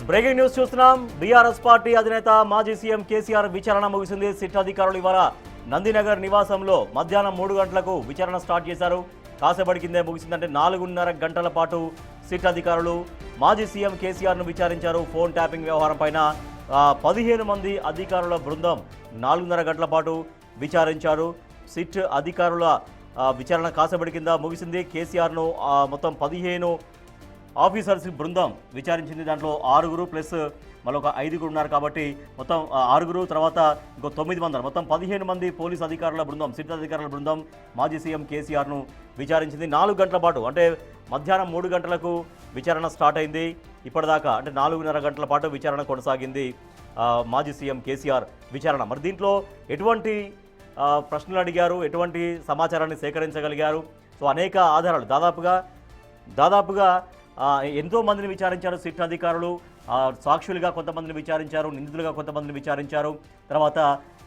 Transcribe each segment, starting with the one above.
Breaking news చూస్తున్నాం. BRS party అధినేత మాజీ సీఎం కేసీఆర్ విచారణ ముగిసింది. సిట్ అధికారులు ఇవాళ నందినగర్ నివాసంలో మధ్యాహ్నం 3 గంటలకు విచారణ స్టార్ట్ చేశారు. కాసేపటి కిందే ముగిసిందంటే 4.5 గంటల పాటు సిట్ అధికారులు మాజీ సీఎం కేసీఆర్ను విచారించారు. ఫోన్ ట్యాపింగ్ వ్యవహారం పైన 15 మంది అధికారుల బృందం 4.5 గంటల పాటు విచారించారు. సిట్ అధికారుల విచారణ కాసేపటి కింద ముగిసింది. కేసీఆర్ను మొత్తం 15 ఆఫీసర్స్ బృందం విచారించింది. దాంట్లో 6 ప్లస్ మరొక 5 ఉన్నారు కాబట్టి మొత్తం 6 తర్వాత ఇంకో 9 మంది, మొత్తం 15 మంది పోలీస్ అధికారుల బృందం, సిట్ అధికారుల బృందం మాజీ సీఎం కేసీఆర్ను విచారించింది. 4 గంటల పాటు, అంటే మధ్యాహ్నం 3 గంటలకు విచారణ స్టార్ట్ అయింది. ఇప్పటిదాకా అంటే 4.5 గంటల పాటు విచారణ కొనసాగింది. మాజీ సీఎం కేసీఆర్ విచారణ. మరి దీంట్లో ఎటువంటి ప్రశ్నలు అడిగారు, ఎటువంటి సమాచారాన్ని సేకరించగలిగారు? సో అనేక ఆధారాలు, దాదాపుగా ఎంతో మందిని విచారించారు సిట్ అధికారులు. సాక్షులుగా కొంతమందిని విచారించారు, నిందితులుగా కొంతమందిని విచారించారు. తర్వాత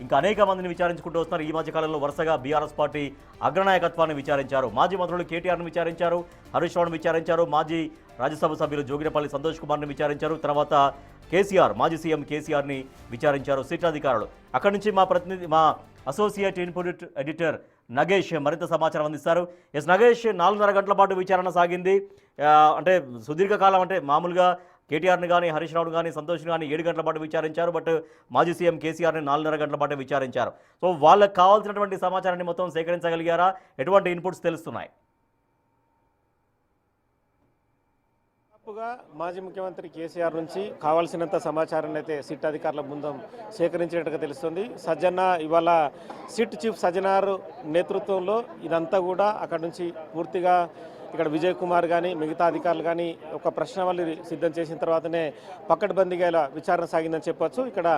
ఇంకా అనేక మందిని విచారించుకుంటూ వస్తున్నారు. ఈ మధ్యకాలంలో వరుసగా బీఆర్ఎస్ పార్టీ అగ్రనాయకత్వాన్ని విచారించారు. మాజీ మంత్రులు కేటీఆర్ను విచారించారు, హరీష్ రావును విచారించారు, మాజీ రాజ్యసభ సభ్యులు జోగినపల్లి సంతోష్ కుమార్ని విచారించారు. తర్వాత కేసీఆర్, మాజీ సీఎం కేసీఆర్ని విచారించారు సిట్ అధికారులు. అక్కడి నుంచి మా అసోసియేట్ ఇన్పుట్ ఎడిటర్ నగేష్ మరింత సమాచారం అందిస్తారు. నగేష్, 4.5 గంటల పాటు విచారణ సాగింది. అంటే సుదీర్ఘకాలం, అంటే మామూలుగా కేటీఆర్ని కానీ, హరీష్ రావును కానీ, సంతోష్ని కానీ 7 గంటల పాటు విచారించారు. బట్ మాజీ సీఎం కేసీఆర్ని 4.5 గంటల పాటు విచారించారు. సో వాళ్ళకి కావాల్సినటువంటి సమాచారాన్ని మొత్తం సేకరించగలిగారా? ఎటువంటి ఇన్పుట్స్ తెలుస్తున్నాయి? మాజీ ముఖ్యమంత్రి కేసీఆర్ నుంచి కావాల్సినంత సమాచారాన్ని అయితే సిట్ అధికారుల బృందం సేకరించినట్టుగా తెలుస్తుంది. ఇవాళ సిట్ చీఫ్ సజ్జనార్ నేతృత్వంలో ఇదంతా కూడా అక్కడ నుంచి పూర్తిగా ఇక్కడ విజయ్ కుమార్ కానీ మిగతా అధికారులు కానీ ఒక ప్రశ్నావళి సిద్ధం చేసిన తర్వాతనే పకడ్బందీగా ఇలా విచారణ సాగిందని చెప్పొచ్చు. ఇక్కడ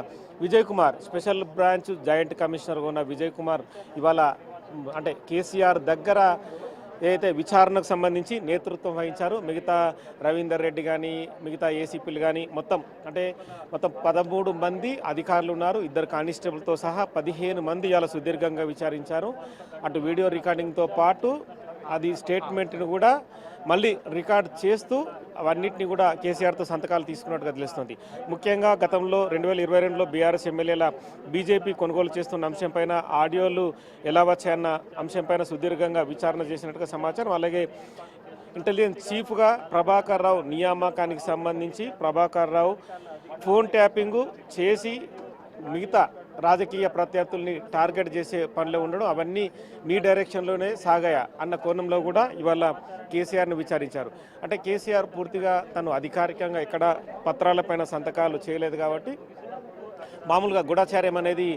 Vijay Kumar, special branch joint కమిషనర్గా ఉన్న విజయ్ కుమార్ ఇవాళ అంటే కేసీఆర్ దగ్గర ఏదైతే విచారణకు సంబంధించి నేతృత్వం వహించారు. మిగతా రవీందర్ రెడ్డి కానీ, మిగతా ఏసీపీలు కానీ మొత్తం 13 మంది అధికారులు ఉన్నారు. 2 కానిస్టేబుల్తో సహా 15 మంది ఇలా సుదీర్ఘంగా విచారించారు. అటు వీడియో రికార్డింగ్తో పాటు అది స్టేట్మెంట్ను కూడా మళ్ళీ రికార్డ్ చేస్తూ అవన్నింటినీ కూడా కేసీఆర్తో సంతకాలు తీసుకున్నట్టుగా తెలుస్తుంది. ముఖ్యంగా గతంలో 2022లో బీఆర్ఎస్ ఎమ్మెల్యేల బీజేపీ కొనుగోలు చేస్తున్న అంశంపైన ఆడియోలు ఎలా వచ్చాయన్న అంశంపైన సుదీర్ఘంగా విచారణ చేసినట్టుగా సమాచారం. అలాగే ఇంటెలిజెన్స్ చీఫ్గా ప్రభాకర్ రావు నియామకానికి సంబంధించి ప్రభాకర్ రావు ఫోన్ ట్యాపింగు చేసి మిగతా రాజకీయ ప్రత్యర్థుల్ని టార్గెట్ చేసే పనిలో ఉండడం, అవన్నీ మీ డైరెక్షన్లోనే సాగాయా అన్న కోణంలో కూడా ఇవాళ కేసీఆర్ను విచారించారు. అంటే కేసీఆర్ పూర్తిగా తను అధికారికంగా ఎక్కడ పత్రాలపైన సంతకాలు చేయలేదు కాబట్టి మామూలుగా గూఢచార్యం అనేది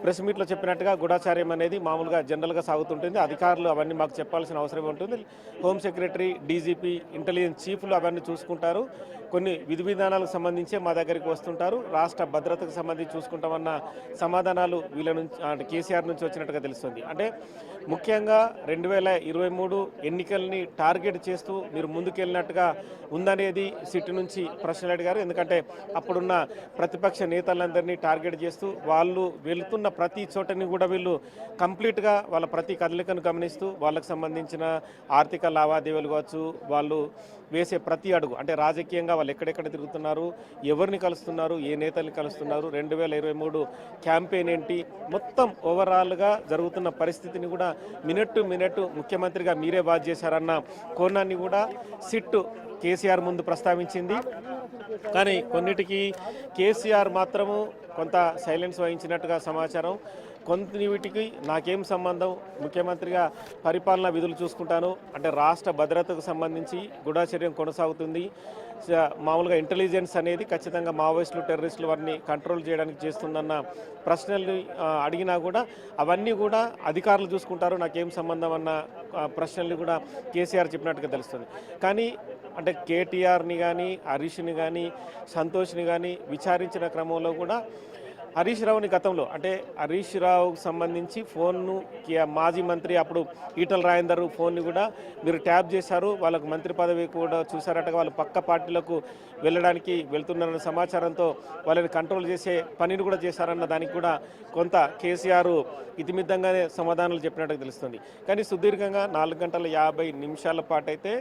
ప్రెస్ మీట్లో చెప్పినట్టుగా గూఢచార్యం అనేది మామూలుగా జనరల్గా సాగుతుంటుంది. అధికారులు అవన్నీ మాకు చెప్పాల్సిన అవసరం ఉంటుంది. హోమ్ సెక్రటరీ, డీజీపీ, ఇంటెలిజెన్స్ చీఫ్లు అవన్నీ చూసుకుంటారు. కొన్ని విధి విధానాలకు సంబంధించే మా దగ్గరికి వస్తుంటారు. రాష్ట్ర భద్రతకు సంబంధించి చూసుకుంటామన్న సమాధానాలు వీళ్ళ నుంచి, అంటే కేసీఆర్ నుంచి వచ్చినట్టుగా తెలుస్తుంది. అంటే ముఖ్యంగా 2023 ఎన్నికల్ని టార్గెట్ చేస్తూ మీరు ముందుకెళ్ళినట్టుగా ఉందనేది సిట్ నుంచి ప్రశ్నలు అడిగారు. ఎందుకంటే అప్పుడున్న ప్రతిపక్ష నేతలందరినీ టార్గెట్ చేస్తూ వాళ్ళు వెళుతున్న ప్రతి చోటని కూడా వీళ్ళు కంప్లీట్గా వాళ్ళ ప్రతి కదలికను గమనిస్తూ వాళ్ళకు సంబంధించిన ఆర్థిక లావాదేవీలు కావచ్చు, వాళ్ళు వేసే ప్రతి అడుగు, అంటే రాజకీయంగా వాళ్ళు ఎక్కడెక్కడ తిరుగుతున్నారు, ఎవరిని కలుస్తున్నారు, ఏ నేతల్ని కలుస్తున్నారు, 2023 క్యాంపెయిన్ ఏంటి, మొత్తం ఓవరాల్గా జరుగుతున్న పరిస్థితిని కూడా మినిట్ టు మినిట్ ముఖ్యమంత్రిగా మీరే బాధ్యత చేశారన్న కోణాన్ని కూడా సిట్ కేసీఆర్ ముందు ప్రస్తావించింది. కానీ కొన్నిటికి కేసీఆర్ మాత్రము కొంత సైలెన్స్ వహించినట్టుగా సమాచారం. వీటికి నాకేం సంబంధం, ముఖ్యమంత్రిగా పరిపాలనా విధులు చూసుకుంటాను, అంటే రాష్ట్ర భద్రతకు సంబంధించి గూఢచర్యం కొనసాగుతుంది. మామూలుగా ఇంటెలిజెన్స్ అనేది ఖచ్చితంగా మావోయిస్టులు, టెర్రరిస్టులు వారిని కంట్రోల్ చేయడానికి చేస్తుందన్న ప్రశ్నల్ని అడిగినా కూడా అవన్నీ కూడా అధికారులు చూసుకుంటారు, నాకేం సంబంధం అన్న ప్రశ్నల్ని కూడా కేసీఆర్ చెప్పినట్టుగా తెలుస్తుంది. కానీ అంటే కేటీఆర్ని కానీ, హరీష్ని కానీ, సంతోష్ని కానీ విచారించిన క్రమంలో కూడా హరీష్ రావుని గతంలో, అంటే హరీష్ రావుకు సంబంధించి ఫోన్ను మాజీ మంత్రి అప్పుడు ఈటల రాజేందర్ ఫోన్ని కూడా మీరు ట్యాప్ చేశారు, వాళ్ళకు మంత్రి పదవి కూడా చూసారట, వాళ్ళు పక్క పార్టీలకు వెళ్ళడానికి వెళ్తున్నారన్న సమాచారంతో వాళ్ళని కంట్రోల్ చేసే పనిని కూడా చేశారన్న దానికి కూడా కొంత కేసీఆర్ ఇతిమిద్దంగానే సమాధానాలు చెప్పినట్టు తెలుస్తుంది. కానీ సుదీర్ఘంగా 4 గంటల 50 నిమిషాల పాటు అయితే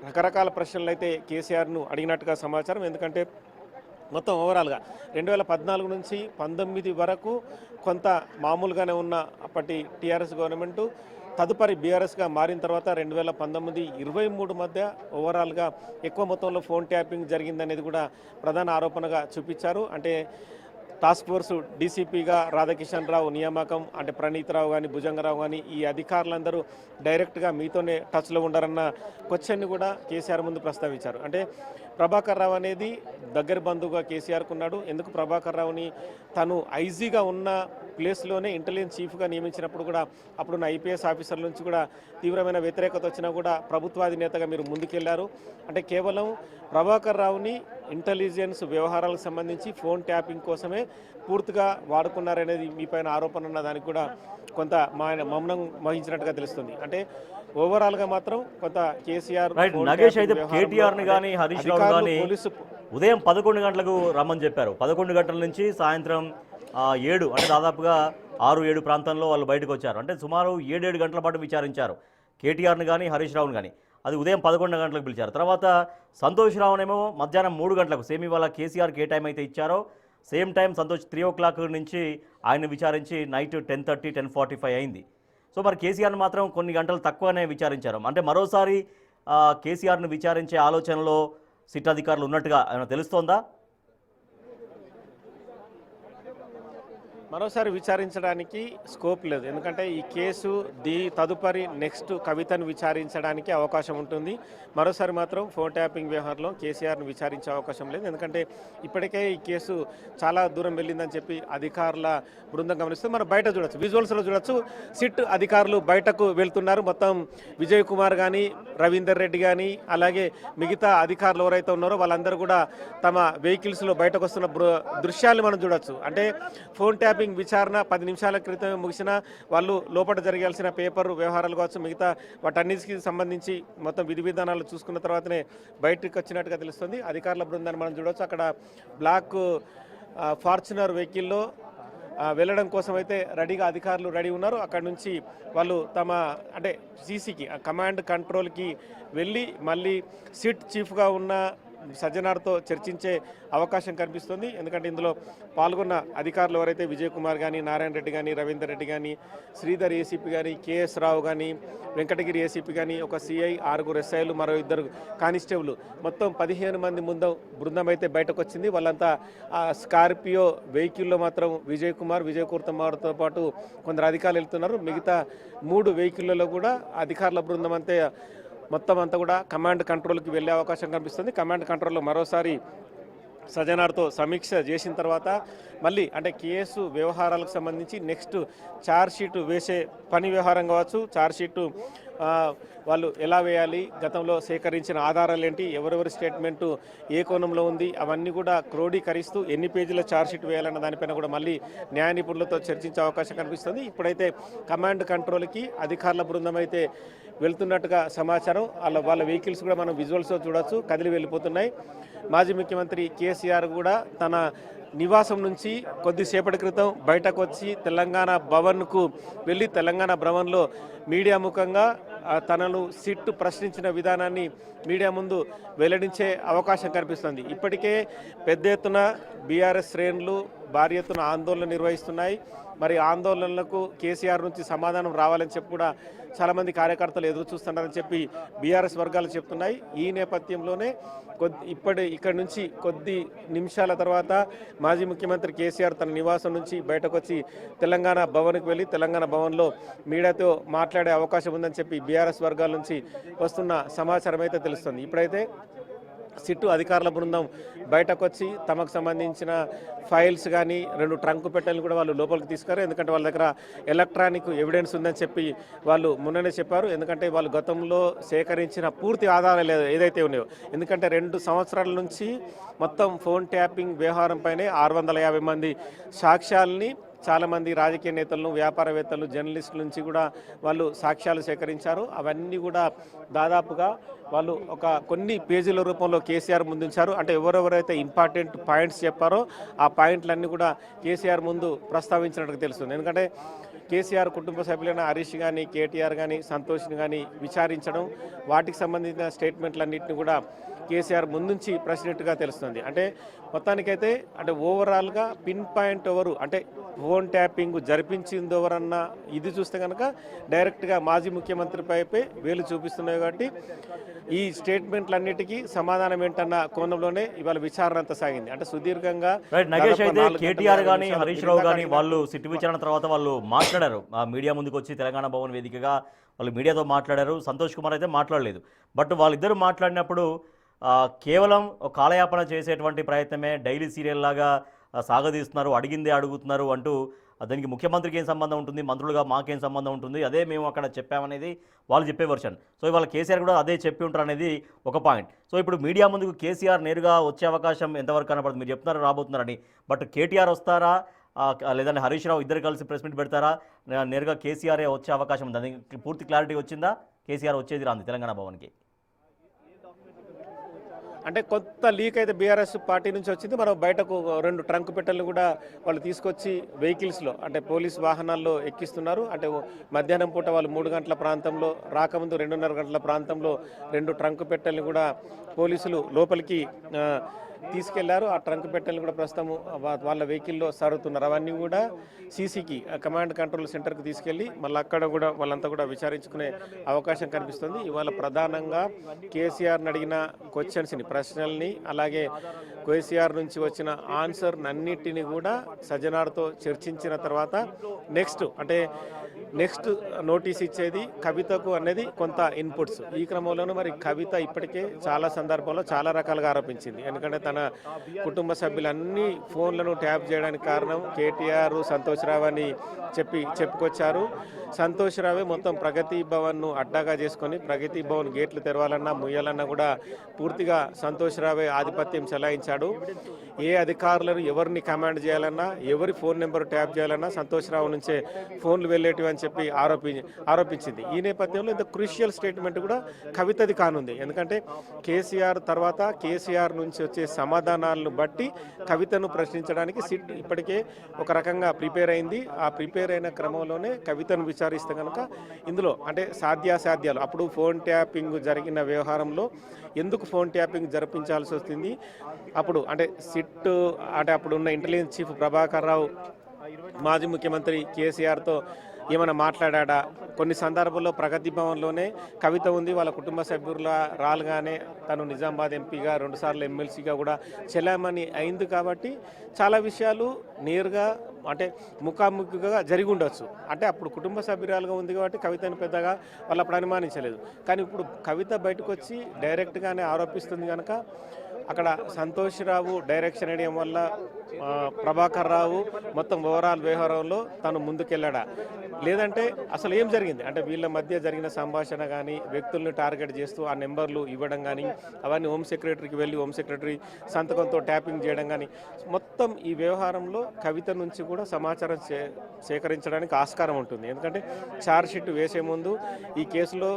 రకరకాల ప్రశ్నలు అయితే కేసీఆర్ను అడిగినట్టుగా సమాచారం. ఎందుకంటే మొత్తం ఓవరాల్గా 2014 నుంచి 19 వరకు కొంత మామూలుగానే ఉన్న అప్పటి టీఆర్ఎస్ గవర్నమెంటు తదుపరి బీఆర్ఎస్గా మారిన తర్వాత 2019-23 మధ్య ఓవరాల్గా ఎక్కువ మొత్తంలో ఫోన్ ట్యాపింగ్ జరిగిందనేది కూడా ప్రధాన ఆరోపణగా చూపించారు. అంటే టాస్క్ ఫోర్సు డీసీపీగా రాధాకిషన్ రావు నియామకం, అంటే ప్రణీత్ రావు కానీ భుజంగరావు కానీ ఈ అధికారులందరూ డైరెక్ట్గా మీతోనే టచ్లో ఉండరన్న క్వశ్చన్ని కూడా కేసీఆర్ ముందు ప్రస్తావించారు. అంటే ప్రభాకర్ రావు అనేది దగ్గర బంధువుగా కేసీఆర్కు ఉన్నాడు. ఎందుకు ప్రభాకర్ రావుని తను ఐజీగా ఉన్న ప్లేస్లోనే ఇంటెలిజెన్స్ చీఫ్గా నియమించినప్పుడు కూడా అప్పుడున్న ఐపీఎస్ ఆఫీసర్ల నుంచి కూడా తీవ్రమైన వ్యతిరేకత వచ్చినా కూడా ప్రభుత్వాధినేతగా మీరు ముందుకెళ్లారు. అంటే కేవలం ప్రభాకర్ రావుని ఇంటెలిజెన్స్ వ్యవహారాలకు సంబంధించి ఫోన్ ట్యాపింగ్ కోసమే పూర్తిగా వాడుకున్నారనేది మీపైన ఆరోపణ ఉన్న దానికి కూడా కొంత మౌనం వహించినట్టుగా తెలుస్తుంది. అంటే ఓవరాల్గా మాత్రం కొంత కేసీఆర్ నగేష్ అయితే కేటీఆర్ని కానీ హరీష్ రావు కానీ ఉదయం 11 గంటలకు రమ్మని చెప్పారు. 11 గంటల నుంచి సాయంత్రం 7 అంటే దాదాపుగా 6-7 ప్రాంతంలో వాళ్ళు బయటకు వచ్చారు. అంటే సుమారు 7 గంటల పాటు విచారించారు కేటీఆర్ని కానీ హరీష్ రావుని కానీ. అది ఉదయం 11 గంటలకు పిలిచారు. తర్వాత సంతోష్ రావునేమో మధ్యాహ్నం 3 గంటలకు సేమ్ ఇవాళ కేసీఆర్కి ఏ టైం అయితే ఇచ్చారో సేమ్ టైం సంతోష్ 3 o'clock నుంచి ఆయన విచారించి నైట్ 10:30, 10:45 అయింది. సో మరి కేసీఆర్ని మాత్రం కొన్ని గంటలు తక్కువనే విచారించారు. అంటే మరోసారి కేసీఆర్ను విచారించే ఆలోచనలో సిట్ అధికారులు ఉన్నట్టుగా ఏమైనా తెలుస్తోందా? మరోసారి విచారించడానికి స్కోప్ లేదు. ఎందుకంటే ఈ కేసు తదుపరి నెక్స్ట్ కవితను విచారించడానికి అవకాశం ఉంటుంది. మరోసారి మాత్రం ఫోన్ ట్యాపింగ్ వ్యవహారంలో కేసీఆర్ను విచారించే అవకాశం లేదు. ఎందుకంటే ఇప్పటికే ఈ కేసు చాలా దూరం వెళ్ళిందని చెప్పి అధికారుల బృందం గమనిస్తుంది. మనం బయట చూడొచ్చు, విజువల్స్లో చూడొచ్చు. సిట్ అధికారులు బయటకు వెళ్తున్నారు. మొత్తం విజయ్ కుమార్ కానీ, రవీందర్ రెడ్డి కానీ, అలాగే మిగతా అధికారులు ఎవరైతే ఉన్నారో వాళ్ళందరూ కూడా తమ వెహికల్స్లో బయటకు వస్తున్న దృశ్యాలు మనం చూడొచ్చు. అంటే ఫోన్ ట్యాపింగ్ విచారణ 10 నిమిషాల క్రితం ముగిసిన వాళ్ళు లోపల జరగాల్సిన పేపర్ వ్యవహారాలు కావచ్చు, మిగతా వాటన్నిటికి సంబంధించి మొత్తం విధి విధానాలు చూసుకున్న తర్వాతనే బయటకు వచ్చినట్టుగా తెలుస్తుంది. అధికారుల బృందాన్ని మనం చూడవచ్చు. అక్కడ బ్లాక్ ఫార్చునర్ వెహికల్లో వెళ్ళడం కోసం అయితే రెడీగా అధికారులు రెడీ ఉన్నారు. అక్కడ నుంచి వాళ్ళు తమ అంటే సీసీకి కమాండ్ కంట్రోల్కి వెళ్ళి మళ్ళీ సిట్ చీఫ్గా ఉన్న సజ్జనార్తో చర్చించే అవకాశం కనిపిస్తుంది. ఎందుకంటే ఇందులో పాల్గొన్న అధికారులు ఎవరైతే విజయ్ కుమార్ కానీ, నారాయణ రెడ్డి కానీ, రవీందర్ రెడ్డి కానీ, శ్రీధర్ ఏసీపీ కానీ, కేఎస్ రావు కానీ, వెంకటగిరి ఏసీపీ కానీ, ఒక సిఐ, 6 ఎస్ఐలు, మరో 2 కానిస్టేబుల్, మొత్తం 15 మంది బృందం అయితే బయటకు వచ్చింది. వాళ్ళంతా స్కార్పియో వెహికల్లో మాత్రం విజయ్ కుమార్తో పాటు కొందరు అధికారులు వెళ్తున్నారు. మిగతా 3 వెహికల్లో కూడా అధికారుల బృందం అంతే మొత్తం అంతా కూడా కమాండ్ కంట్రోల్కి వెళ్ళే అవకాశం కనిపిస్తుంది. కమాండ్ కంట్రోల్లో మరోసారి సజ్జనార్తో సమీక్ష చేసిన తర్వాత మళ్ళీ అంటే కేసు వ్యవహారాలకు సంబంధించి నెక్స్ట్ ఛార్జ్షీట్ వేసే పని వ్యవహారం కావచ్చు, ఛార్జ్షీటు వాళ్ళు ఎలా వేయాలి, గతంలో సేకరించిన ఆధారాలు ఏంటి, ఎవరెవరి స్టేట్మెంటు ఏ కోణంలో ఉంది, అవన్నీ కూడా క్రోడీకరిస్తూ ఎన్ని పేజీల ఛార్జ్షీట్ వేయాలన్న దానిపైన కూడా మళ్ళీ న్యాయ నిపుణులతో చర్చించే అవకాశం కనిపిస్తుంది. ఇప్పుడైతే కమాండ్ కంట్రోల్కి అధికారుల బృందం అయితే వెళ్తున్నట్టుగా సమాచారం. వాళ్ళ వెహికల్స్ కూడా మనం విజువల్స్లో చూడొచ్చు, కదిలి వెళ్ళిపోతున్నాయి. మాజీ ముఖ్యమంత్రి కేసీఆర్ కూడా తన నివాసం నుంచి కొద్దిసేపటి క్రితం బయటకు వచ్చి తెలంగాణ భవన్కు వెళ్ళి తెలంగాణ భవన్లో మీడియా ముఖంగా తనను సిట్ ప్రశ్నించిన విధానాన్ని మీడియా ముందు వెల్లడించే అవకాశం కనిపిస్తుంది. ఇప్పటికే పెద్ద ఎత్తున బీఆర్ఎస్ శ్రేణులు భారీ ఎత్తున ఆందోళన నిర్వహిస్తున్నాయి. మరి ఆందోళనలకు కేసీఆర్ నుంచి సమాధానం రావాలని చెప్పి కూడా చాలామంది కార్యకర్తలు ఎదురు చూస్తున్నారని చెప్పి బీఆర్ఎస్ వర్గాలు చెప్తున్నాయి. ఈ నేపథ్యంలోనే ఇక్కడి నుంచి కొద్ది నిమిషాల తర్వాత మాజీ ముఖ్యమంత్రి కేసీఆర్ తన నివాసం నుంచి బయటకు వచ్చి తెలంగాణ భవన్కి వెళ్ళి తెలంగాణ భవన్లో మీడియాతో మాట్లాడే అవకాశం ఉందని చెప్పి బీఆర్ఎస్ వర్గాల నుంచి వస్తున్న సమాచారం అయితే తెలుస్తుంది. ఇప్పుడైతే సిట్టు అధికారుల బృందం బయటకు వచ్చి తమకు సంబంధించిన ఫైల్స్ కానీ 2 ట్రంక్ పెట్టెలను కూడా వాళ్ళు లోపలికి తీసుకారు. ఎందుకంటే వాళ్ళ దగ్గర ఎలక్ట్రానిక్ ఎవిడెన్స్ ఉందని చెప్పి వాళ్ళు మొన్ననే చెప్పారు. ఎందుకంటే వాళ్ళు గతంలో సేకరించిన పూర్తి ఆధారాలు ఏదైతే ఉన్నాయో, ఎందుకంటే 2 సంవత్సరాల నుంచి మొత్తం ఫోన్ ట్యాపింగ్ వ్యవహారం పైనే 650 మంది సాక్ష్యాలని చాలామంది రాజకీయ నేతలను, వ్యాపారవేత్తలు, జర్నలిస్టుల నుంచి కూడా వాళ్ళు సాక్ష్యాలు సేకరించారు. అవన్నీ కూడా దాదాపుగా వాళ్ళు కొన్ని పేజీల రూపంలో కేసీఆర్ ముందుంచారు. అంటే ఎవరెవరైతే ఇంపార్టెంట్ పాయింట్స్ చెప్పారో ఆ పాయింట్లన్నీ కూడా కేసీఆర్ ముందు ప్రస్తావించినట్టుగా తెలుస్తుంది. ఎందుకంటే కేసీఆర్ కుటుంబ సభ్యులైన హరీష్ కానీ, కేటీఆర్ కానీ, సంతోష్ని కానీ విచారించడం, వాటికి సంబంధించిన స్టేట్మెంట్లన్నింటినీ కూడా కేసీఆర్ ముందుంచి ప్రెసిడెంట్గా తెలుస్తుంది. అంటే మొత్తానికైతే అంటే ఓవరాల్గా పిన్ పాయింట్ ఎవరు అంటే ఫోన్ ట్యాపింగ్ జరిపించింది ఎవరన్న ఇది చూస్తే కనుక డైరెక్ట్గా మాజీ ముఖ్యమంత్రిపై వేలు చూపిస్తున్నాయి. కాబట్టి ఈ స్టేట్మెంట్లన్నిటికీ సమాధానం ఏంటన్న కోణంలోనే ఇవాళ విచారణ అంతా సాగింది. అంటే సుదీర్ఘంగా నగేష్ అయితే కేటీఆర్ కానీ హరీష్ రావు కానీ వాళ్ళు సిట్టు విచారణ తర్వాత వాళ్ళు మాట్లాడారు. ఆ మీడియా ముందుకు వచ్చి తెలంగాణ భవన్ వేదికగా వాళ్ళు మీడియాతో మాట్లాడారు. సంతోష్ కుమార్ అయితే మాట్లాడలేదు. బట్ వాళ్ళిద్దరూ మాట్లాడినప్పుడు కేవలం కాలయాపన చేసేటువంటి ప్రయత్నమే, డైలీ సీరియల్ లాగా సాగదీస్తున్నారు, అడిగిందే అడుగుతున్నారు అంటూ దానికి ముఖ్యమంత్రికి ఏం సంబంధం ఉంటుంది, మంత్రులుగా మాకేం సంబంధం ఉంటుంది, అదే మేము అక్కడ చెప్పామనేది వాళ్ళు చెప్పే వర్షన్. సో ఇవాళ కేసీఆర్ కూడా అదే చెప్పి ఉంటారు అనేది ఒక పాయింట్. సో ఇప్పుడు మీడియా ముందుకు కేసీఆర్ నేరుగా వచ్చే అవకాశం ఎంతవరకు కనపడుతుంది? మీరు చెప్తున్నారు రాబోతున్నారని, బట్ కేటీఆర్ వస్తారా లేదంటే హరీష్ రావు ఇద్దరు కలిసి ప్రెస్ మీట్ పెడతారా, నేరుగా కేసీఆరే వచ్చే అవకాశం ఉంది? దానికి పూర్తి క్లారిటీ వచ్చిందా? కేసీఆర్ వచ్చేది రాంది తెలంగాణ భవన్కి అంటే కొంత లీక్ అయితే బీఆర్ఎస్ పార్టీ నుంచి వచ్చింది. మనం బయటకు 2 ట్రంక్ పెట్టెలను కూడా వాళ్ళు తీసుకొచ్చి వెహికల్స్లో అంటే పోలీస్ వాహనాల్లో ఎక్కిస్తున్నారు. అంటే మధ్యాహ్నం పూట వాళ్ళు 3 గంటల ప్రాంతంలో రాకముందు 2:30 గంటల ప్రాంతంలో 2 ట్రంక్ పెట్టెలను కూడా పోలీసులు లోపలికి తీసుకెళ్లారు. ఆ ట్రంక్ పెట్టెలను కూడా ప్రస్తుతం వాళ్ళ వెహికల్లో సరుతున్నారు. అవన్నీ కూడా సీసీకి కమాండ్ కంట్రోల్ సెంటర్కి తీసుకెళ్లి మళ్ళీ అక్కడ కూడా వాళ్ళంతా కూడా విచారించుకునే అవకాశం కనిపిస్తుంది. ఇవాళ ప్రధానంగా కేసీఆర్ని అడిగిన క్వశ్చన్స్ని, ప్రశ్నల్ని, అలాగే కేసీఆర్ నుంచి వచ్చిన ఆన్సర్ అన్నిటిని కూడా సజ్జనార్తో చర్చించిన తర్వాత నెక్స్ట్ నోటీస్ ఇచ్చేది కవితకు అనేది కొంత ఇన్పుట్స్. ఈ క్రమంలోనూ మరి కవిత ఇప్పటికే చాలా సందర్భాల్లో చాలా రకాలుగా ఆరోపించింది. ఎందుకంటే తన కుటుంబ సభ్యులన్నీ ఫోన్లను ట్యాప్ చేయడానికి కారణం కేటీఆర్, సంతోష్ రావు అని చెప్పుకొచ్చారు. సంతోష్ రావే మొత్తం ప్రగతి భవన్ను అడ్డాగా చేసుకొని ప్రగతి భవన్ గేట్లు తెరవాలన్నా ముయ్యాలన్నా కూడా పూర్తిగా సంతోష్ రావే ఆధిపత్యం చెలాయించాడు. ఏ అధికారులను ఎవరిని కమాండ్ చేయాలన్నా, ఎవరి ఫోన్ నెంబర్ ట్యాప్ చేయాలన్నా సంతోష్ రావు నుంచే ఫోన్లు వెళ్ళేటివి అని చెప్పి ఆరోపించింది. ఈ నేపథ్యంలో ఇంత క్రూషియల్ స్టేట్మెంట్ కూడా కవితది కానుంది. ఎందుకంటే కేసీఆర్ తర్వాత కేసీఆర్ నుంచి వచ్చే సమాధానాలను బట్టి కవితను ప్రశ్నించడానికి సిట్ ఇప్పటికే ఒక రకంగా ప్రిపేర్ అయింది. ఆ ప్రిపేర్ అయిన క్రమంలోనే కవితను విచారిస్తే కనుక ఇందులో అంటే సాధ్యాసాధ్యాలు, అప్పుడు ఫోన్ ట్యాపింగ్ జరిగిన వ్యవహారంలో ఎందుకు ఫోన్ ట్యాపింగ్ జరిపించాల్సి వస్తుంది, అప్పుడు అంటే సిట్ అంటే అప్పుడున్న ఇంటెలిజెన్స్ చీఫ్ ప్రభాకర్ రావు మాజీ ముఖ్యమంత్రి కేసీఆర్తో ఏమైనా మాట్లాడా, కొన్ని సందర్భాల్లో ప్రగతి భవన్లోనే కవిత ఉంది, వాళ్ళ కుటుంబ సభ్యుల రాలుగానే తను నిజామాబాద్ ఎంపీగా 2 సార్లు ఎమ్మెల్సీగా కూడా చెల్లామని అయింది. కాబట్టి చాలా విషయాలు నేరుగా అంటే ముఖాముఖిగా జరిగి ఉండొచ్చు. అంటే అప్పుడు కుటుంబ సభ్యురాలుగా ఉంది కాబట్టి కవితను పెద్దగా వాళ్ళు అప్పుడు అనుమానించలేదు. కానీ ఇప్పుడు కవిత బయటకు వచ్చి డైరెక్ట్గానే ఆరోపిస్తుంది కనుక అక్కడ సంతోష్ రావు డైరెక్షన్ వేయడం వల్ల ప్రభాకర్ రావు మొత్తం ఓవరాల్ వ్యవహారంలో తను ముందుకెళ్ళాడా, లేదంటే అసలు ఏం జరిగింది అంటే వీళ్ళ మధ్య జరిగిన సంభాషణ కానీ, వ్యక్తుల్ని టార్గెట్ చేస్తూ ఆ నెంబర్లు ఇవ్వడం కానీ, అవన్నీ హోమ్ సెక్రటరీకి వెళ్ళి హోమ్ సెక్రటరీ సంతకంతో ట్యాపింగ్ చేయడం కానీ, మొత్తం ఈ వ్యవహారంలో కవిత నుంచి కూడా సమాచారం సేకరించడానికి ఆస్కారం ఉంటుంది. ఎందుకంటే ఛార్జ్షీట్ వేసే ముందు ఈ కేసులో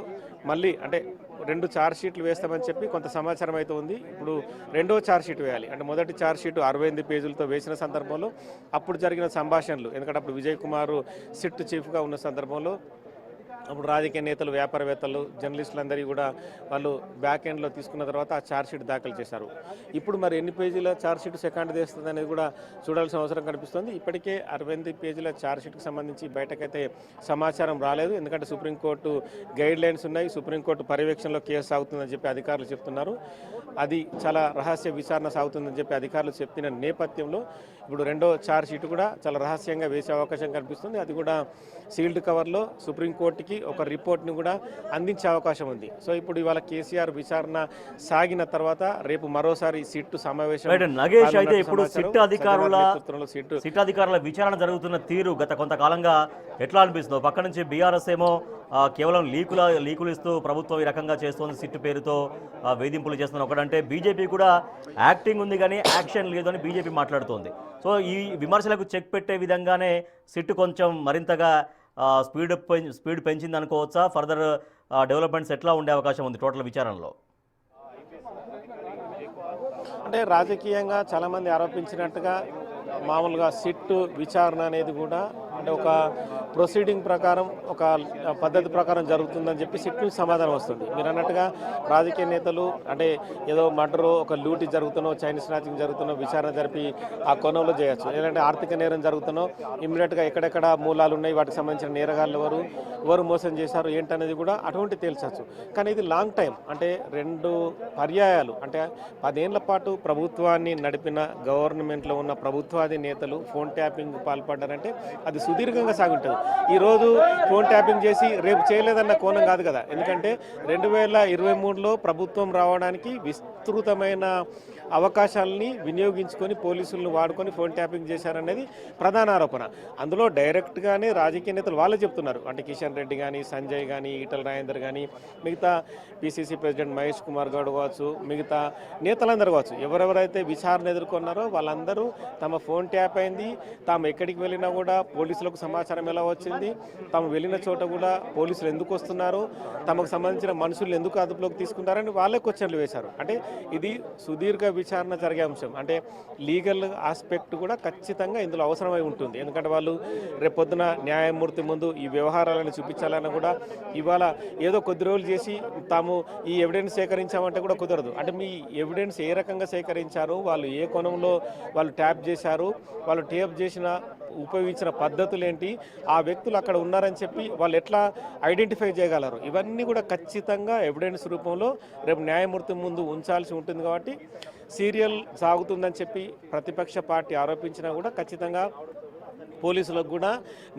మళ్ళీ అంటే 2 ఛార్జ్షీట్లు వేస్తామని చెప్పి కొంత సమాచారం అయితే ఉంది. ఇప్పుడు 2వ ఛార్జ్షీట్ వేయాలి. అంటే మొదటి ఛార్జ్షీట్ 68 పేజీలతో వేసిన సందర్భంలో అప్పుడు జరిగిన సంభాషణలు, ఎందుకంటే అప్పుడు విజయ్ కుమార్ సిట్ చీఫ్గా ఉన్న సందర్భంలో అప్పుడు రాజకీయ నేతలు, వ్యాపారవేత్తలు, జర్నలిస్టులందరూ కూడా వాళ్ళు బ్యాక్ ఎండ్లో తీసుకున్న తర్వాత ఆ ఛార్జ్షీట్ దాఖలు చేశారు. ఇప్పుడు మరి ఎన్ని పేజీల ఛార్జ్షీట్ సెకండ్ చేస్తుంది అనేది కూడా చూడాల్సిన అవసరం కనిపిస్తుంది. ఇప్పటికే 68 పేజీల ఛార్జ్షీట్కి సంబంధించి బయటకైతే సమాచారం రాలేదు. ఎందుకంటే సుప్రీంకోర్టు గైడ్ లైన్స్ ఉన్నాయి, సుప్రీంకోర్టు పర్యవేక్షణలో కేసు సాగుతుందని చెప్పి అధికారులు చెప్తున్నారు. అది చాలా రహస్య విచారణ సాగుతుందని చెప్పి అధికారులు చెప్పిన నేపథ్యంలో ఇప్పుడు 2వ ఛార్జ్షీట్ కూడా చాలా రహస్యంగా వేసే అవకాశం కనిపిస్తుంది. అది కూడా సీల్డ్ కవర్లో సుప్రీంకోర్టుకి ఒక రిపోర్ట్ని కూడా అందించే అవకాశం ఉంది. సో ఇప్పుడు ఇవాళ కేసీఆర్ విచారణ సాగిన తర్వాత రేపు మరోసారి సిట్ సమావేశం. నగేష్ అయితే ఇప్పుడు సిట్ అధికారుల విచారణ జరుగుతున్న తీరు గత కొంతకాలంగా ఎట్లా అనిపిస్తుందో, పక్క నుంచి బీఆర్ఎస్ ఏమో కేవలం లీకులు ఇస్తూ ప్రభుత్వం ఈ రకంగా చేస్తోంది, సిట్ పేరుతో వేధింపులు చేస్తుంది ఒకటంటే, బీజేపీ కూడా యాక్టింగ్ ఉంది కానీ యాక్షన్ లేదు అని బీజేపీ మాట్లాడుతోంది. సో ఈ విమర్శలకు చెక్ పెట్టే విధంగానే సిట్ కొంచెం మరింతగా స్పీడ్ పెంచింది అనుకోవచ్చా? ఫర్దర్ డెవలప్మెంట్స్ ఎట్లా ఉండే అవకాశం ఉంది టోటల్ విచారణలో? అంటే రాజకీయంగా చాలామంది ఆరోపించినట్టుగా మామూలుగా సిట్ విచారణ అనేది కూడా అంటే ఒక ప్రొసీడింగ్ ప్రకారం ఒక పద్ధతి ప్రకారం జరుగుతుందని చెప్పి సిట్ నుంచి సమాధానం వస్తుంది. మీరు అన్నట్టుగా రాజకీయ నేతలు అంటే ఏదో మర్డర్ ఒక లూటీ జరుగుతున్నో చైనీస్ స్నాచింగ్ జరుగుతున్నో విచారణ జరిపి ఆ కోణంలో చేయొచ్చు. లేదంటే ఆర్థిక నేరం జరుగుతున్నో ఇమ్మీడియట్గా ఎక్కడెక్కడ మూలాలు ఉన్నాయి, వాటికి సంబంధించిన నేరగాళ్ళు ఎవరు మోసం చేశారు ఏంటనేది కూడా అటువంటి తేల్చవచ్చు. కానీ ఇది లాంగ్ టైం, అంటే 2 పర్యాయాలు, అంటే 10 ఏళ్ల పాటు ప్రభుత్వాన్ని నడిపిన గవర్నమెంట్లో ఉన్న ప్రభుత్వాది నేతలు ఫోన్ ట్యాపింగ్ పాల్పడ్డారంటే అది సుదీర్ఘంగా సాగుంటుంది. ఈరోజు ఫోన్ ట్యాపింగ్ చేసి రేపు చేయలేదన్న కోణం కాదు కదా. ఎందుకంటే 2023లో ప్రభుత్వం రావడానికి విస్తృతమైన అవకాశాలని వినియోగించుకొని పోలీసులను వాడుకొని ఫోన్ ట్యాపింగ్ చేశారనేది ప్రధాన ఆరోపణ. అందులో డైరెక్ట్గానే రాజకీయ నేతలు వాళ్ళే చెప్తున్నారు. అంటే కిషన్ రెడ్డి కానీ, సంజయ్ కానీ, ఈటల రాజేందర్ కానీ, మిగతా పిసిసి ప్రెసిడెంట్ మహేష్ కుమార్ గౌడ్ కావచ్చు, మిగతా నేతలందరూ కావచ్చు, ఎవరెవరైతే విచారణ ఎదుర్కొన్నారో వాళ్ళందరూ తమ ఫోన్ ట్యాప్ అయింది, తాము ఎక్కడికి వెళ్ళినా కూడా పోలీసులకు సమాచారం ఎలా వచ్చింది, తాము వెళ్ళిన చోట కూడా పోలీసులు ఎందుకు వస్తున్నారు, తమకు సంబంధించిన మనుషులు ఎందుకు అదుపులోకి తీసుకుంటారని వాళ్ళే క్వశ్చన్లు వేశారు. అంటే ఇది సుదీర్ఘ విచారణ జరిగే అంశం. అంటే లీగల్ ఆస్పెక్ట్ కూడా ఖచ్చితంగా ఇందులో అవసరమై ఉంటుంది. ఎందుకంటే వాళ్ళు రేపొద్దున న్యాయమూర్తి ముందు ఈ వ్యవహారాలను చూపించాలన్నా కూడా ఇవాళ ఏదో కొద్ది రోజులు చేసి తాము ఈ ఎవిడెన్స్ సేకరించామంటే కూడా కుదరదు. అంటే మీ ఎవిడెన్స్ ఏ రకంగా సేకరించారు, వాళ్ళు ఏ కోణంలో వాళ్ళు ట్యాప్ చేశారు, వాళ్ళు టేప్ చేసిన ఉపయోగించిన పద్ధతులు ఏంటి, ఆ వ్యక్తులు అక్కడ ఉన్నారని చెప్పి వాళ్ళు ఎట్లా ఐడెంటిఫై చేయగలరు, ఇవన్నీ కూడా ఖచ్చితంగా ఎవిడెన్స్ రూపంలో రేపు న్యాయమూర్తి ముందు ఉంచాల్సి ఉంటుంది. కాబట్టి సీరియల్ సాగుతుందని చెప్పి ప్రతిపక్ష పార్టీ ఆరోపించినా కూడా ఖచ్చితంగా పోలీసులకు కూడా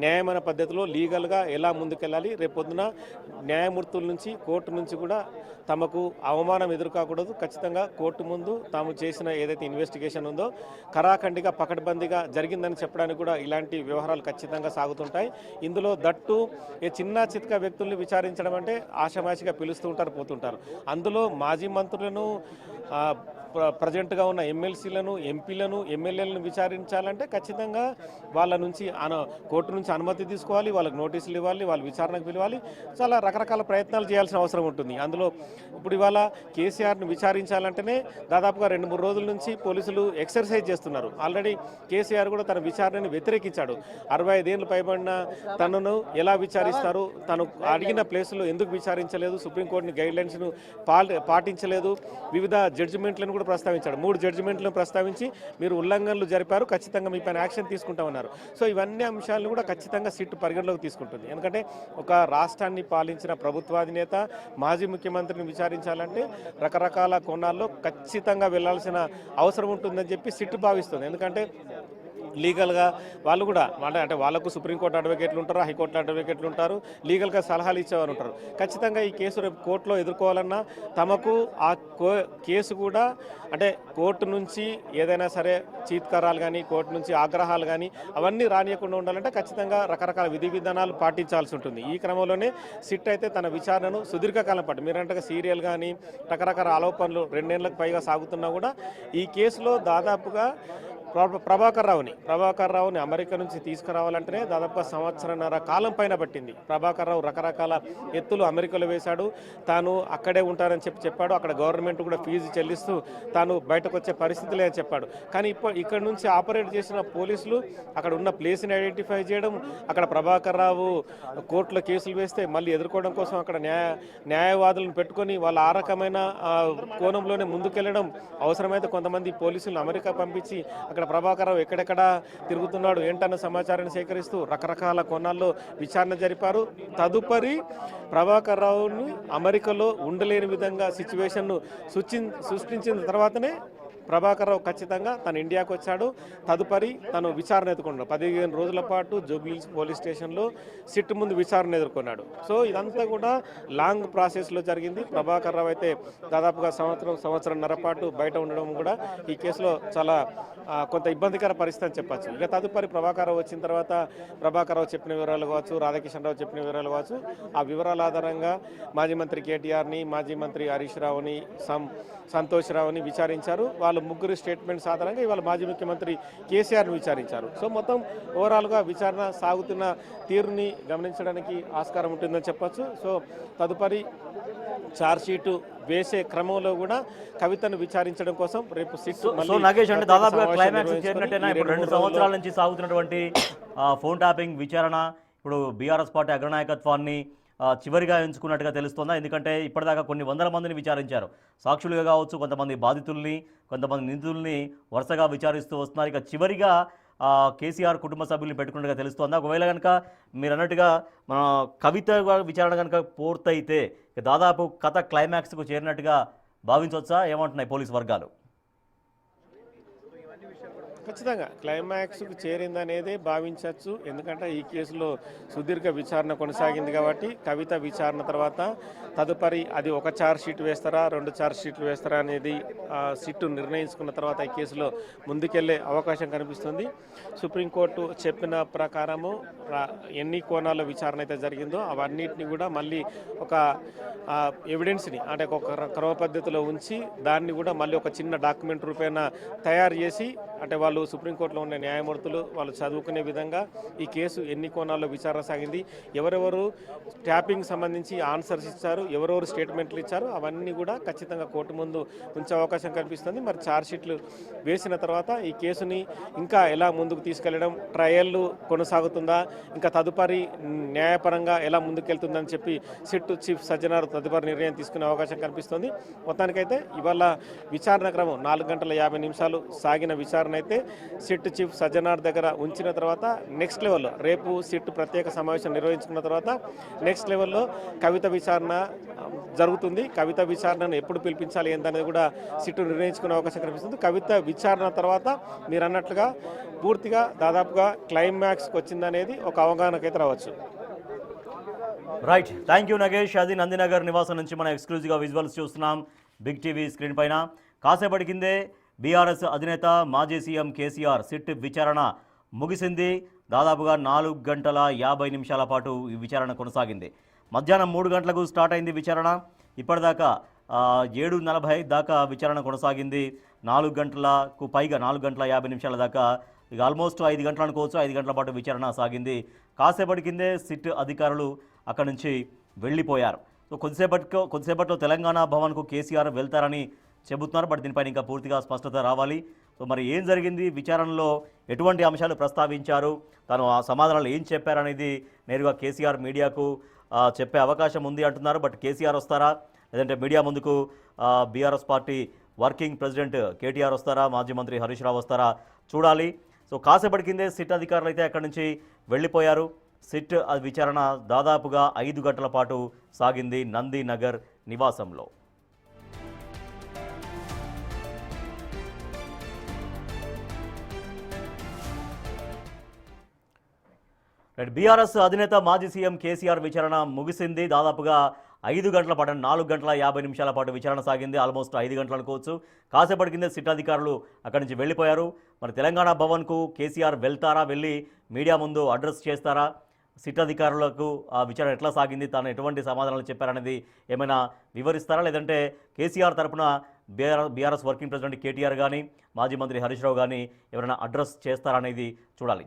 న్యాయమైన పద్ధతిలో లీగల్గా ఎలా ముందుకెళ్ళాలి, రేపొద్దున న్యాయమూర్తుల నుంచి కోర్టు నుంచి కూడా తమకు అవమానం ఎదురుకాకూడదు. ఖచ్చితంగా కోర్టు ముందు తాము చేసిన ఏదైతే ఇన్వెస్టిగేషన్ ఉందో కరాఖండిగా పకడ్బందీగా జరిగిందని చెప్పడానికి కూడా ఇలాంటి వ్యవహారాలు ఖచ్చితంగా సాగుతుంటాయి. ఇందులో దట్టు చిన్న చిత్క వ్యక్తుల్ని విచారించడం అంటే ఆషామాషిగా పిలుస్తూ ఉంటారు, పోతుంటారు. అందులో మాజీ మంత్రులను, ప్రజెంట్గా ఉన్న ఎమ్మెల్సీలను, ఎంపీలను, ఎమ్మెల్యేలను విచారించాలంటే ఖచ్చితంగా వాళ్ళ నుంచి కోర్టు నుంచి అనుమతి తీసుకోవాలి, వాళ్ళకి నోటీసులు ఇవ్వాలి, వాళ్ళు విచారణకు పిలవాలి, చాలా రకరకాల ప్రయత్నాలు చేయాల్సిన అవసరం ఉంటుంది. అందులో ఇప్పుడు ఇవాళ కేసీఆర్ను విచారించాలంటేనే దాదాపుగా 2-3 రోజుల నుంచి పోలీసులు ఎక్సర్సైజ్ చేస్తున్నారు. ఆల్రెడీ కేసీఆర్ కూడా తన విచారణని వ్యతిరేకించాడు. 65 ఏళ్ళు పైబడిన తనను ఎలా విచారిస్తారు, తను అడిగిన ప్లేసులో ఎందుకు విచారించలేదు, సుప్రీంకోర్టుని గైడ్లైన్స్ను పాటించలేదు, వివిధ జడ్జిమెంట్లను కూడా ప్రస్తావించాడు. 3 జడ్జిమెంట్లను ప్రస్తావించి మీరు ఉల్లంఘనలు జరిపారు, ఖచ్చితంగా మీ పైన యాక్షన్ తీసుకుంటామన్నారు. సో ఇవన్నీ అంశాలను కూడా ఖచ్చితంగా సిట్ పరిగణలోకి తీసుకుంటుంది. ఎందుకంటే ఒక రాష్ట్రాన్ని పాలించిన ప్రభుత్వాధినేత మాజీ ముఖ్యమంత్రిని విచారించాలంటే రకరకాల కోణాల్లో ఖచ్చితంగా వెళ్లాల్సిన అవసరం ఉంటుందని చెప్పి సిట్ భావిస్తుంది. ఎందుకంటే లీగల్గా వాళ్ళు కూడా అంటే వాళ్ళకు సుప్రీంకోర్టు అడ్వకేట్లు ఉంటారు, హైకోర్టు అడ్వకేట్లు ఉంటారు, లీగల్గా సలహాలు ఇచ్చేవారు ఉంటారు. ఖచ్చితంగా ఈ కేసు రేపు కోర్టులో ఎదుర్కోవాలన్నా తమకు ఆ కేసు కూడా అంటే కోర్టు నుంచి ఏదైనా సరే చీత్కారాలు కానీ, కోర్టు నుంచి ఆగ్రహాలు కానీ అవన్నీ రానియకుండా ఉండాలంటే ఖచ్చితంగా రకరకాల విధి విధానాలు పాటించాల్సి ఉంటుంది. ఈ క్రమంలోనే సిట్ అయితే తన విచారణను సుదీర్ఘకాలం పాటు మీరంటే సీరియల్ కానీ రకరకాల ఆరోపణలు 2 ఏళ్లకు పైగా సాగుతున్నా కూడా ఈ కేసులో దాదాపుగా ప్రభాకర్ రావుని అమెరికా నుంచి తీసుకురావాలంటేనే దాదాపుగా 1.5 కాలం పైన పట్టింది. ప్రభాకర్ రావు రకరకాల ఎత్తులు అమెరికాలో వేశాడు, తాను అక్కడే ఉంటారని చెప్పాడు. అక్కడ గవర్నమెంట్ కూడా ఫీజు చెల్లిస్తూ తాను బయటకు వచ్చే పరిస్థితి లేదని చెప్పాడు. కానీ ఇక్కడ నుంచి ఆపరేట్ చేసిన పోలీసులు అక్కడ ఉన్న ప్లేస్ని ఐడెంటిఫై చేయడం, అక్కడ ప్రభాకర్ రావు కోర్టులో కేసులు వేస్తే మళ్ళీ ఎదుర్కోవడం కోసం అక్కడ న్యాయవాదులను పెట్టుకొని వాళ్ళు ఆ రకమైన కోణంలోనే ముందుకెళ్లడం, అవసరమైతే కొంతమంది పోలీసులను అమెరికా పంపించి అక్కడ ప్రభాకర్ రావు ఎక్కడెక్కడ తిరుగుతున్నాడు ఏంటన్న సమాచారాన్ని సేకరిస్తూ రకరకాల కోణాల్లో విచారణ జరిపారు. తదుపరి ప్రభాకర్ రావుని అమెరికాలో ఉండలేని విధంగా సిచ్యువేషన్ను సృష్టించిన తర్వాతనే ప్రభాకర్ రావు ఖచ్చితంగా తను ఇండియాకు వచ్చాడు. తదుపరి తను విచారణ ఎదుర్కొన్నాడు. 15 రోజుల పాటు జూబ్లీహిల్స్ పోలీస్ స్టేషన్లో సిట్ ముందు విచారణ ఎదుర్కొన్నాడు. సో ఇదంతా కూడా లాంగ్ ప్రాసెస్లో జరిగింది. ప్రభాకర్ రావు అయితే దాదాపుగా సంవత్సరంన్నర పాటు బయట ఉండడం కూడా ఈ కేసులో చాలా కొంత ఇబ్బందికర పరిస్థితి అని చెప్పచ్చు. ఇక తదుపరి ప్రభాకర్ రావు వచ్చిన తర్వాత ప్రభాకర్ రావు చెప్పిన వివరాలు కావచ్చు, రాధాకిషన్ రావు చెప్పిన వివరాలు కావచ్చు, ఆ వివరాల ఆధారంగా మాజీ మంత్రి కేటీఆర్ని, మాజీ మంత్రి హరీష్ రావుని, సంతోష్ రావుని విచారించారు. వాళ్ళ ముగ్గురు స్టేట్మెంట్స్ ఆధారంగా ఇవాళ మాజీ ముఖ్యమంత్రి కేసీఆర్ని విచారించారు. సో మొత్తం ఓవరాల్గా విచారణ సాగుతున్న తీరుని గమనించడానికి ఆస్కారం ఉంటుందని చెప్పచ్చు. సో తదుపరి ఛార్జ్షీటు వేసే క్రమంలో కూడా కవితను విచారించడం కోసం రేపు నాగేష్ అంటే దాదాపుగా క్లైమాక్స్ చేరినట్టేనా? ఇప్పుడు 2 సంవత్సరాల నుంచి సాగుతున్నటువంటి ఫోన్ ట్యాపింగ్ విచారణ ఇప్పుడు బీఆర్ఎస్ పార్టీ అగ్రనాయకత్వాన్ని చివరిగా ఎంచుకున్నట్టుగా తెలుస్తోందా? ఎందుకంటే ఇప్పటిదాకా కొన్ని వందల మందిని విచారించారు. సాక్షులుగా కావచ్చు, కొంతమంది బాధితుల్ని, కొంతమంది నిందితుల్ని వరుసగా విచారిస్తూ వస్తున్నారు. ఇక చివరిగా కేసీఆర్ కుటుంబ సభ్యుల్ని పెట్టుకున్నట్టుగా తెలుస్తోందా? ఒకవేళ కనుక మీరు అన్నట్టుగా మన కవిత విచారణ కనుక పూర్తయితే దాదాపు కథ క్లైమాక్స్కు చేరినట్టుగా భావించవచ్చా? ఏమంటున్నాయి పోలీసు వర్గాలు? ఖచ్చితంగా క్లైమాక్స్కు చేరిందనేదే భావించవచ్చు. ఎందుకంటే ఈ కేసులో సుదీర్ఘ విచారణ కొనసాగింది కాబట్టి కవిత విచారణ తర్వాత తదుపరి అది ఒక ఛార్జ్ షీట్ వేస్తారా, 2 ఛార్జ్ షీట్లు వేస్తారా అనేది సిట్టు నిర్ణయించుకున్న తర్వాత ఈ కేసులో ముందుకెళ్లే అవకాశం కనిపిస్తుంది. సుప్రీంకోర్టు చెప్పిన ప్రకారము ఎన్ని కోణాల విచారణ అయితే జరిగిందో అవన్నిటిని కూడా మళ్ళీ ఒక ఎవిడెన్స్ని అంటే ఒక క్రమ పద్ధతిలో ఉంచి దాన్ని కూడా మళ్ళీ ఒక చిన్న డాక్యుమెంట్ రూపేణ తయారు చేసి అంటే వాళ్ళు సుప్రీంకోర్టులో ఉన్న న్యాయమూర్తులు వాళ్ళు చదువుకునే విధంగా ఈ కేసు ఎన్ని కోణాల్లో విచారణ సాగింది, ఎవరెవరు ట్యాపింగ్ సంబంధించి ఆన్సర్స్ ఇచ్చారు, ఎవరెవరు స్టేట్మెంట్లు ఇచ్చారు, అవన్నీ కూడా ఖచ్చితంగా కోర్టు ముందు ఉంచే అవకాశం కనిపిస్తుంది. మరి ఛార్జ్ షీట్లు వేసిన తర్వాత ఈ కేసుని ఇంకా ఎలా ముందుకు తీసుకెళ్లడం, ట్రయల్ కొనసాగుతుందా, ఇంకా తదుపరి న్యాయపరంగా ఎలా ముందుకెళ్తుందని చెప్పి సిట్ చీఫ్ సజ్జనార్ తదుపరి నిర్ణయం తీసుకునే అవకాశం కనిపిస్తుంది. మొత్తానికైతే ఇవాళ విచారణ క్రమం 4 గంటల 50 నిమిషాలు సాగిన విచారణ అయితే సిట్ చీఫ్ సజ్జనార్ దగ్గర ఉంచిన తర్వాత నెక్స్ట్ లెవెల్లో రేపు సిట్ ప్రత్యేక సమావేశం నిర్వహించుకున్న తర్వాత నెక్స్ట్ లెవెల్లో కవిత విచారణ జరుగుతుంది. కవిత విచారణను ఎప్పుడు పిలిపించాలి ఏంటనేది కూడా సిట్టు నిర్ణయించుకునే అవకాశం కనిపిస్తుంది. కవిత విచారణ తర్వాత మీరు అన్నట్లుగా పూర్తిగా దాదాపుగా క్లైమాక్స్కి వచ్చిందనేది ఒక అవగాహనకైతే రావచ్చు. Right, thank you Nagesh. అది నందినగర్ నివాసం నుంచి మనం ఎక్స్క్లూజివ్గా విజువల్స్ చూస్తున్నాం బిగ్ టీవీ స్క్రీన్ పైన. కాసేపటి కిందే బీఆర్ఎస్ అధినేత మాజీ సీఎం కేసీఆర్ సిట్ విచారణ ముగిసింది. దాదాపుగా 4 గంటల 50 నిమిషాల పాటు ఈ విచారణ కొనసాగింది. మధ్యాహ్నం 3 గంటలకు స్టార్ట్ అయింది విచారణ. ఇప్పటిదాకా 7:40 దాకా విచారణ కొనసాగింది. 4 గంటలకు పైగా 4 గంటల 50 నిమిషాల దాకా ఇక ఆల్మోస్ట్ 5 గంటలు అనుకోవచ్చు. 5 గంటల పాటు విచారణ సాగింది. కాసేపటి కిందే సిట్ అధికారులు అక్కడి నుంచి వెళ్ళిపోయారు. సో కొద్దిసేపట్లో తెలంగాణ భవన్కు కేసీఆర్ వెళ్తారని చెబుతున్నారు. బట్ దీనిపైన ఇంకా పూర్తిగా స్పష్టత రావాలి. సో మరి ఏం జరిగింది, విచారణలో ఎటువంటి అంశాలు ప్రస్తావించారు, తను ఆ సమాధానాలు ఏం చెప్పారనేది నేరుగా కేసీఆర్ మీడియాకు చెప్పే అవకాశం ఉంది అంటున్నారు. బట్ కేసీఆర్ వస్తారా, లేదంటే మీడియా ముందుకు BRS party working president KTR వస్తారా, మాజీ మంత్రి హరీష్ రావు వస్తారా చూడాలి. సో కాసేపటి కిందే సిట్ అధికారులు అయితే అక్కడి నుంచి వెళ్ళిపోయారు. సిట్ విచారణ దాదాపుగా 5 గంటల పాటు సాగింది నందినగర్ నివాసంలో. బీఆర్ఎస్ అధినేత మాజీ సీఎం కేసీఆర్ విచారణ ముగిసింది. దాదాపుగా 5 గంటల పాటు 4 గంటల 50 నిమిషాల పాటు విచారణ సాగింది. ఆల్మోస్ట్ 5 గంటలు అనుకోవచ్చు. కాసేపటి కింద సిట్ అధికారులు అక్కడి నుంచి వెళ్ళిపోయారు. మరి తెలంగాణ భవన్కు కేసీఆర్ వెళ్తారా, వెళ్ళి మీడియా ముందు అడ్రస్ చేస్తారా, సిట్ అధికారులకు ఆ విచారణ ఎట్లా సాగింది, తాను ఎటువంటి సమాధానాలు చెప్పారనేది ఏమైనా వివరిస్తారా, లేదంటే కేసీఆర్ తరపున బీఆర్ఎస్ వర్కింగ్ ప్రెసిడెంట్ కేటీఆర్ కానీ మాజీ మంత్రి హరీష్ రావు కానీ ఎవరైనా అడ్రస్ చేస్తారా అనేది చూడాలి.